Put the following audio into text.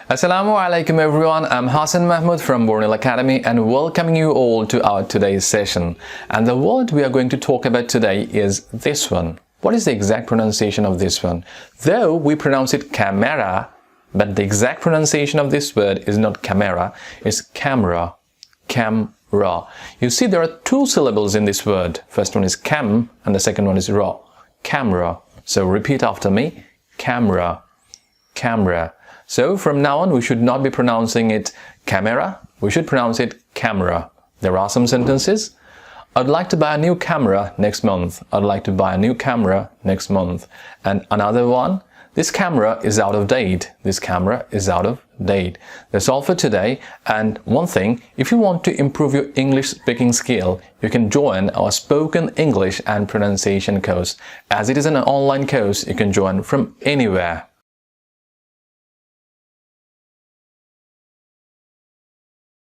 Assalamu alaikum everyone, I'm Hasan Mahmoud from Bornil Academy and welcoming you all to our today's session. And the word we are going to talk about today is this one. What is the exact pronunciation of this one? Though we pronounce it camera, but the exact pronunciation of this word is not camera, it's camera. Camera. You see there are two syllables in this word. First one is cam and the second one is ra. Camera. So repeat after me. Camera. Camera. So from now on we should not be pronouncing it camera. We should pronounce it camera. There are some sentences. I'd like to buy a new camera next month. I'd like to buy a new camera next month. And another one. This camera is out of date. This camera is out of date. That's all for today. And one thing, if you want to improve your English speaking skill, you can join our spoken English and pronunciation course. As it is an online course, you can join from anywhere.